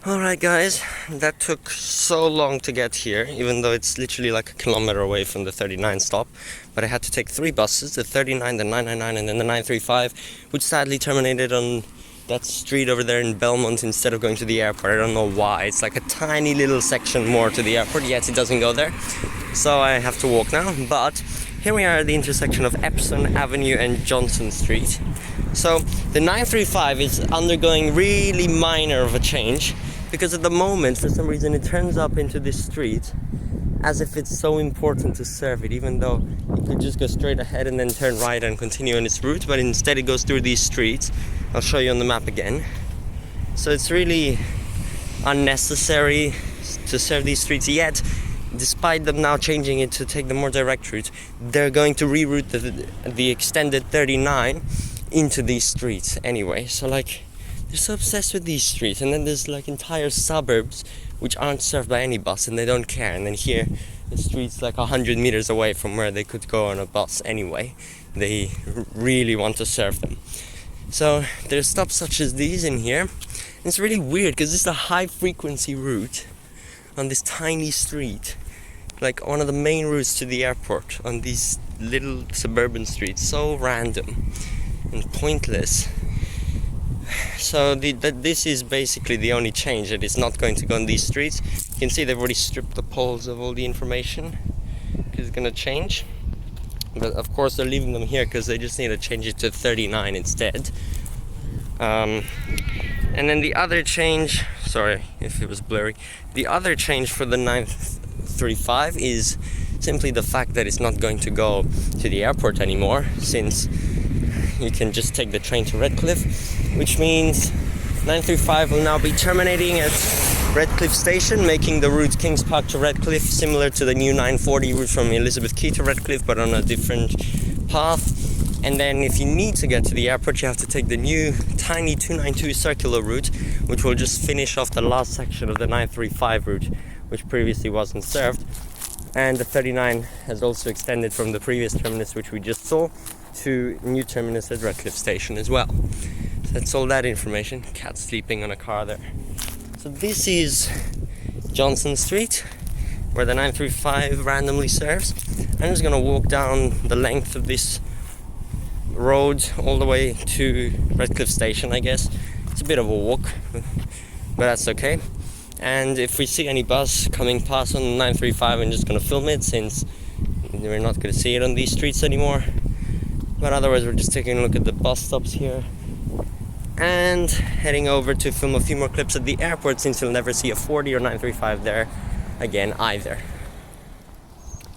Alright guys, that took so long to get here, even though it's literally like a kilometer away from the 39 stop. But I had to take 3 buses, the 39, the 999 and then the 935, which sadly terminated on that street over there in Belmont instead of going to the airport. I don't know why. It's like a tiny little section more to the airport, yet it doesn't go there. So I have to walk now, but here we are at the intersection of Epsom Avenue and Johnson Street. So the 935 is undergoing really minor of a change, because at the moment, for some reason, it turns up into this street as if it's so important to serve it, even though you could just go straight ahead and then turn right and continue on its route, but instead it goes through these streets. I'll show you on the map again. So it's really unnecessary to serve these streets, yet despite them now changing it to take the more direct route, they're going to reroute the extended 39 into these streets anyway. So like, they're so obsessed with these streets, and then there's like entire suburbs which aren't served by any bus and they don't care, and then here the street's like 100 meters away from where they could go on a bus anyway. They really want to serve them. So there's stops such as these in here, and it's really weird because this is a high frequency route on this tiny street, like one of the main routes to the airport on these little suburban streets. So random and pointless. So this is basically the only change, that it's not going to go on these streets. You can see they've already stripped the poles of all the information because it's going to change. But of course they're leaving them here because they just need to change it to 39 instead. And then the other change, sorry if it was blurry, the other change for the 935 is simply the fact that it's not going to go to the airport anymore, since you can just take the train to Redcliffe, which means 935 will now be terminating at Redcliffe Station, making the route Kings Park to Redcliffe similar to the new 940 route from Elizabeth Quay to Redcliffe, but on a different path. And then if you need to get to the airport, you have to take the new tiny 292 circular route, which will just finish off the last section of the 935 route, which previously wasn't served. And the 39 has also extended from the previous terminus, which we just saw, to new terminus at Redcliffe Station as well. So that's all that information. Cat sleeping on a car there. So this is Johnson Street, where the 935 randomly serves. I'm just gonna walk down the length of this road all the way to Redcliffe Station, I guess. It's a bit of a walk, but that's okay. And if we see any bus coming past on the 935, I'm just gonna film it, since we're not gonna see it on these streets anymore. But otherwise, we're just taking a look at the bus stops here and heading over to film a few more clips at the airport, since you'll never see a 40 or 935 there again either.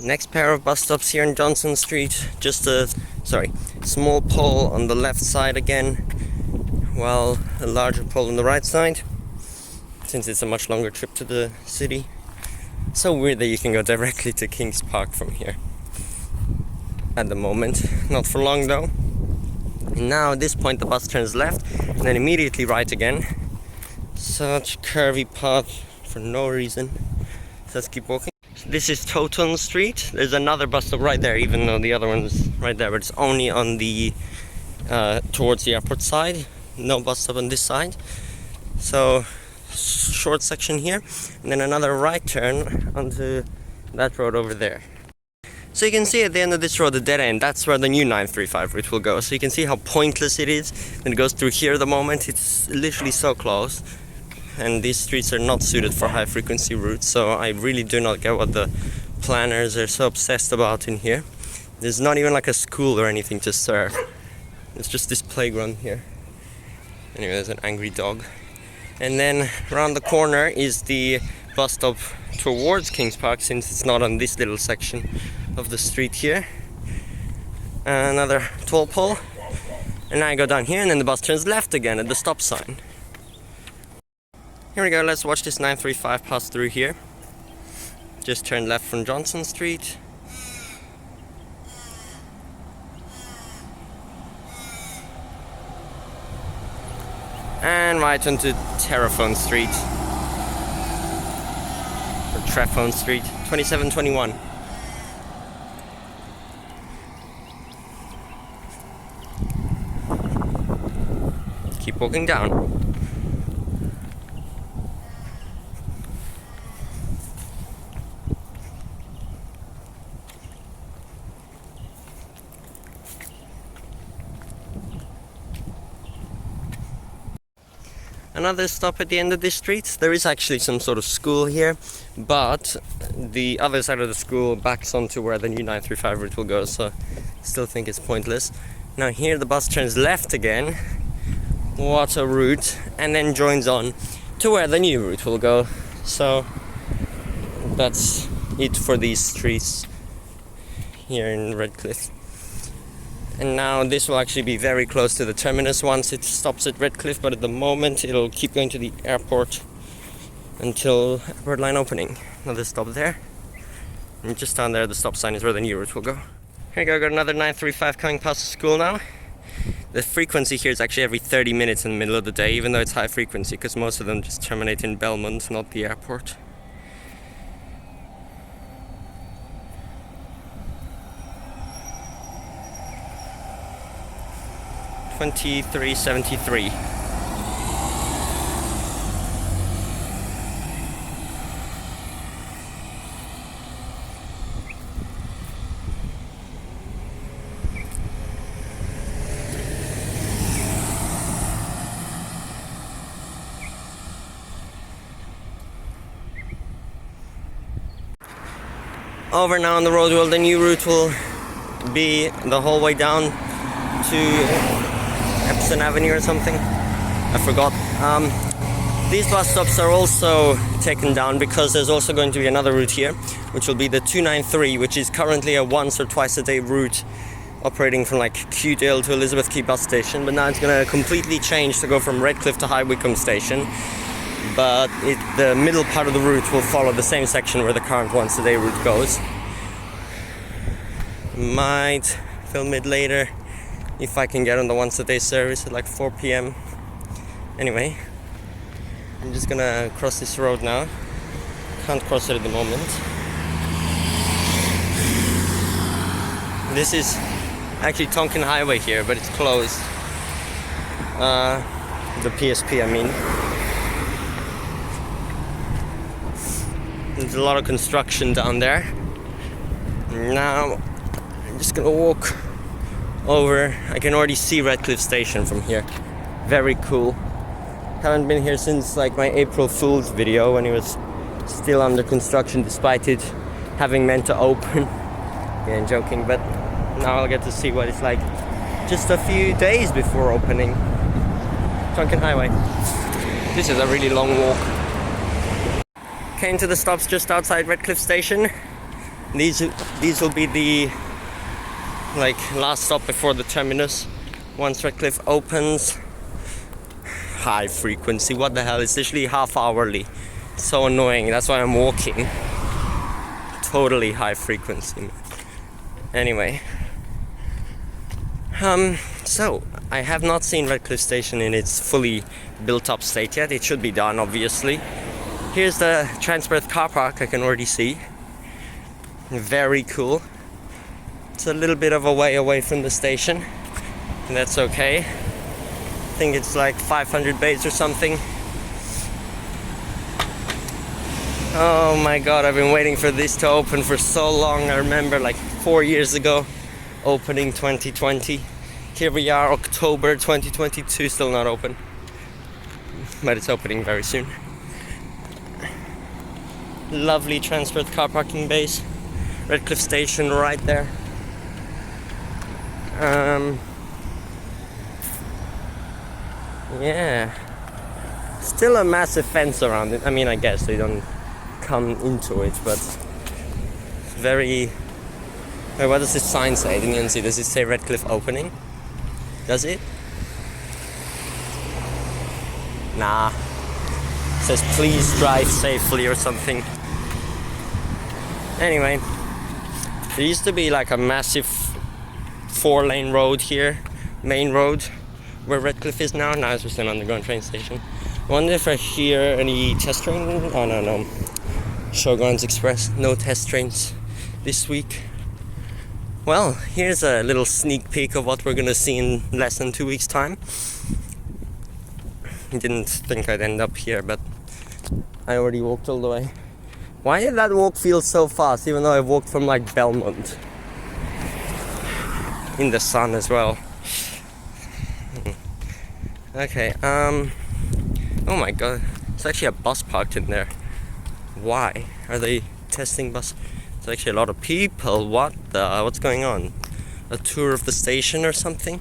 Next pair of bus stops here in Johnson Street, just a small pole on the left side again, while a larger pole on the right side, since it's a much longer trip to the city. So weird that you can go directly to Kings Park from here at the moment. Not for long though. And now at this point the bus turns left and then immediately right again. Such curvy path for no reason. So let's keep walking. So this is Toton Street. There's another bus stop right there, even though the other one's right there, but it's only on the towards the airport side. No bus stop on this side. So short section here, and then another right turn onto that road over there. So you can see at the end of this road, the dead end, that's where the new 935 route will go. So you can see how pointless it is when it goes through here at the moment. It's literally so close. And these streets are not suited for high frequency routes. So I really do not get what the planners are so obsessed about in here. There's not even like a school or anything to serve. It's just this playground here. Anyway, there's an angry dog. And then around the corner is the bus stop towards Kings Park, since it's not on this little section of the street here. Another toll pole, and now I go down here, and then the bus turns left again at the stop sign. Here we go, let's watch this 935 pass through here. Just turn left from Johnson Street. And right onto Telephone Street. Or Trephone Street, 2721. Keep walking down. another stop at the end of this street. There is actually some sort of school here, but the other side of the school backs onto where the new 935 route will go, so I still think it's pointless. Now here the bus turns left again, what a route, and then joins on to where the new route will go. So that's it for these streets here in Redcliffe. And now this will actually be very close to the terminus once it stops at Redcliffe, but at the moment it'll keep going to the airport until airport line opening. Another stop there. And just down there the stop sign is where the new route will go. Here we go, got another 935 coming past the school now. The frequency here is actually every 30 minutes in the middle of the day, even though it's high frequency, because most of them just terminate in Belmont, not the airport. $23.73. Over now on the road, well, the new route will be the whole way down to Epsom Avenue or something. I forgot. These bus stops are also taken down because there's also going to be another route here, which will be the 293, which is currently a once or twice a day route operating from like Qdale to Elizabeth Quay bus station, but now it's going to completely change to go from Redcliffe to High Wycombe station. But the middle part of the route will follow the same section where the current once a day route goes. Might film it later if I can get on the once a day service at like 4 p.m. Anyway, I'm just gonna cross this road now. Can't cross it at the moment. This is actually Tonkin Highway here, but it's closed. The PSP, I mean. There's a lot of construction down there. Now I'm just gonna walk over. I can already see Redcliffe Station from here. Very cool. Haven't been here since like my April Fool's video when it was still under construction despite it having meant to open. Yeah, I'm joking, but now I'll get to see what it's like just a few days before opening. Tonkin Highway. This is a really long walk. Came to the stops just outside Redcliffe Station. These will be the last stop before the terminus once Redcliffe opens. High frequency, what the hell, it's literally half hourly. It's so annoying, that's why I'm walking. Totally high frequency. Anyway, so I have not seen Redcliffe Station in its fully built up state yet. It should be done, obviously. Here's the Transperth car park, I can already see. Very cool. It's a little bit of a way away from the station, and that's okay. I think it's like 500 bays or something. Oh my god, I've been waiting for this to open for so long. I remember like 4 years ago, opening 2020. Here we are, October 2022, still not open. But it's opening very soon. Lovely Transperth car parking base. Redcliffe Station right there. Yeah. Still a massive fence around it. I mean, I guess they don't come into it, but very... Wait, what does this sign say? I didn't even see. Does it say Redcliffe opening? Does it? Nah. It says please drive safely or something. Anyway, there used to be like a massive 4-lane road here, main road, where Redcliffe is now. Now it's just an underground train station. I wonder if I hear any test train. Oh no. Shogun's Express, no test trains this week. Well, here's a little sneak peek of what we're gonna see in less than 2 weeks' time. I didn't think I'd end up here, but I already walked all the way. Why did that walk feel so fast, even though I walked from like Belmont? In the sun as well. Okay, Oh my god, it's actually a bus parked in there. Why? Are they testing bus? It's actually a lot of people. What's going on? A tour of the station or something?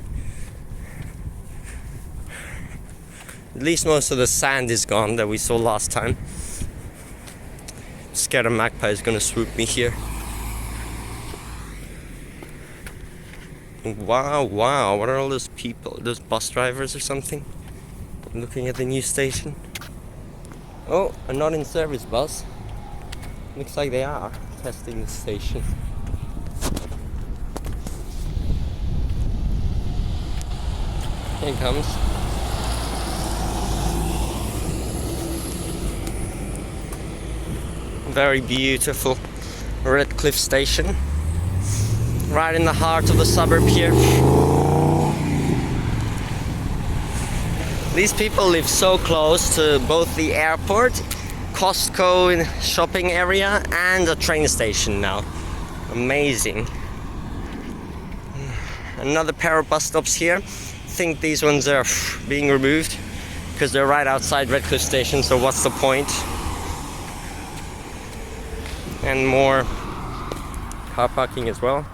At least most of the sand is gone that we saw last time. Scared a magpie is gonna swoop me here. Wow, what are all those people? Those bus drivers or something? Looking at the new station. Oh, a not in service bus. Looks like they are testing the station. Here it comes. Very beautiful Redcliffe station. Right in the heart of the suburb here. These people live so close to both the airport, Costco shopping area, and a train station now. Amazing. Another pair of bus stops here. I think these ones are being removed because they're right outside Redcliffe station, so what's the point? And more car parking as well.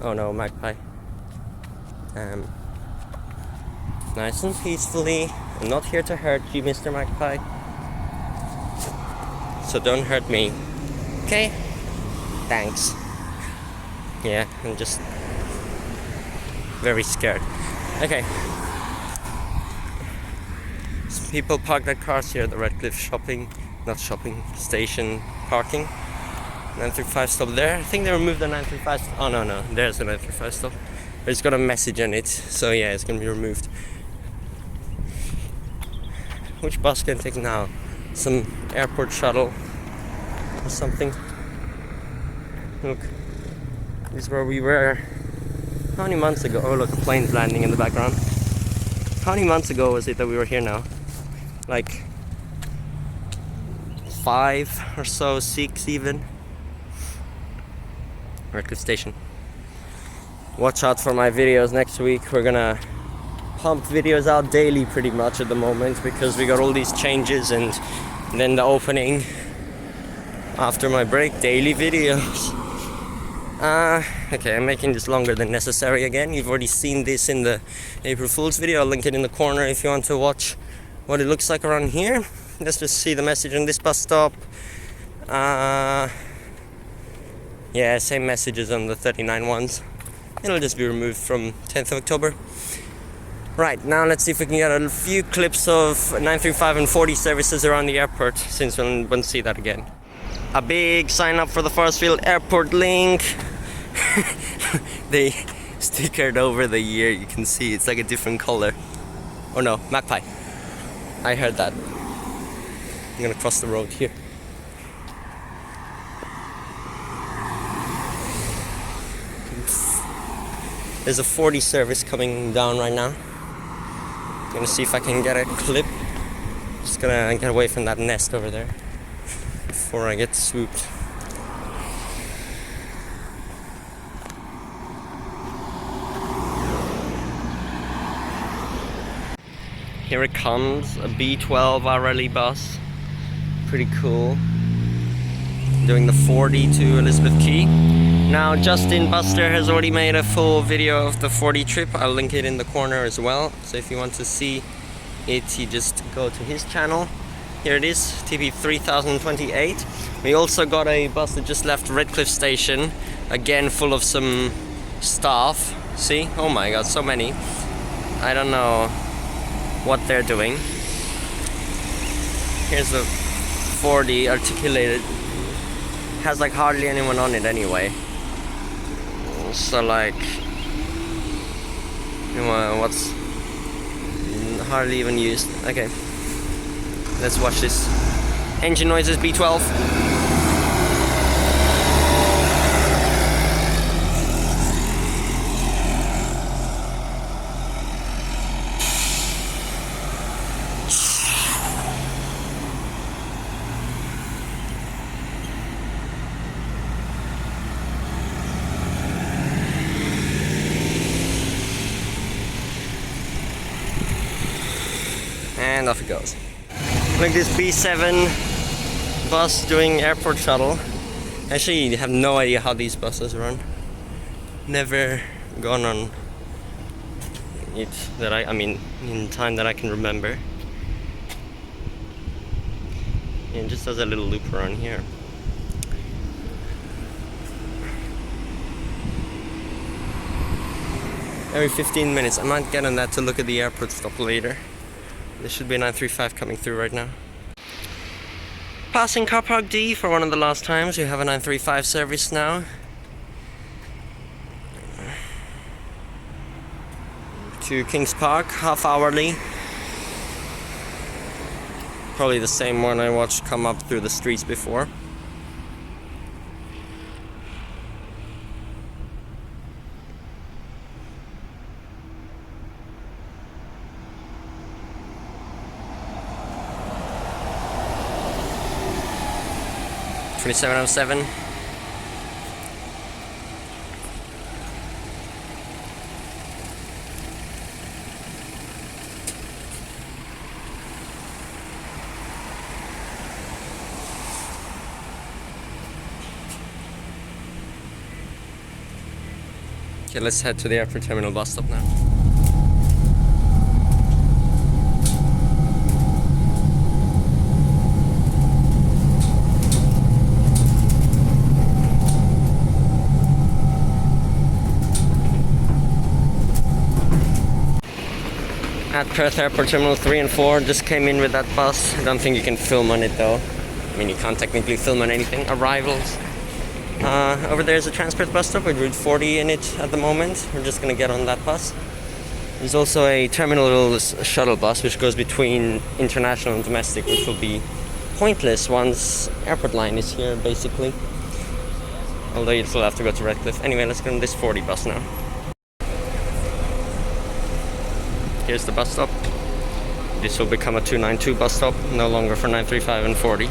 Oh no, magpie. Nice and peacefully. I'm not here to hurt you, Mr. Magpie. So don't hurt me. Okay? Thanks. Yeah, I'm just very scared. Okay. Some people park their cars here at the Redcliffe station parking. 935 stop there. I think they removed the 935 stop. Oh no, there's the 935 stop. But it's got a message on it, so yeah, it's gonna be removed. Which bus can I take now? Some airport shuttle or something. Look, this is where we were. How many months ago? Oh look, a plane's landing in the background. How many months ago was it that we were here now? Like 5 or so, 6 even. Redcliffe station. Watch out for my videos next week. We're gonna pump videos out daily pretty much at the moment because we got all these changes and then the opening after my break, daily videos. Okay, I'm making this longer than necessary again. You've already seen this in the April Fool's video. I'll link it in the corner if you want to watch what it looks like around here. Let's just see the message on this bus stop. Yeah, same messages on the 39 ones. It'll just be removed from 10th of October. Right, now let's see if we can get a few clips of 935 and 40 services around the airport, since we won't see that again. A big sign up for the Forestfield Airport link. They stickered over the year, you can see it's like a different color. Oh no, magpie. I heard that. I'm gonna cross the road here. There's a 40 service coming down right now. I'm gonna see if I can get a clip. Just gonna get away from that nest over there before I get swooped. Here it comes, a B12 hourly bus. Pretty cool. Doing the 40 to Elizabeth Quay. Now Justin Buster has already made a full video of the 40 trip. I'll link it in the corner as well. So if you want to see it, you just go to his channel. Here it is, TP 3028. We also got a bus that just left Redcliffe station. Again, full of some staff. See? Oh my god, so many. I don't know what they're doing. Here's the 40 articulated. Has like hardly anyone on it anyway. So like, what's hardly even used. Okay, let's watch this. Engine noises, B12. and off it goes. Like this B7 bus doing airport shuttle. Actually, I have no idea how these buses run. Never gone on it that I mean, in time that I can remember. And it just does a little loop around here. Every 15 minutes. I might get on that to look at the airport stop later. There should be a 935 coming through right now. Passing Car Park D for one of the last times. We have a 935 service now. To Kings Park, half hourly. Probably the same one I watched come up through the streets before. $27.07. Okay, let's head to the airport terminal bus stop now. At Perth Airport Terminal 3 and 4, just came in with that bus. I don't think you can film on it though. I mean, you can't technically film on anything. Arrivals. Over there is a Transperth bus stop with Route 40 in it at the moment. We're just gonna get on that bus. There's also a terminal shuttle bus which goes between international and domestic, which will be pointless once airport line is here, basically. Although you'd still have to go to Redcliffe. Anyway, let's get on this 40 bus now. Here's the bus stop. This will become a 292 bus stop, no longer for 935 and 40.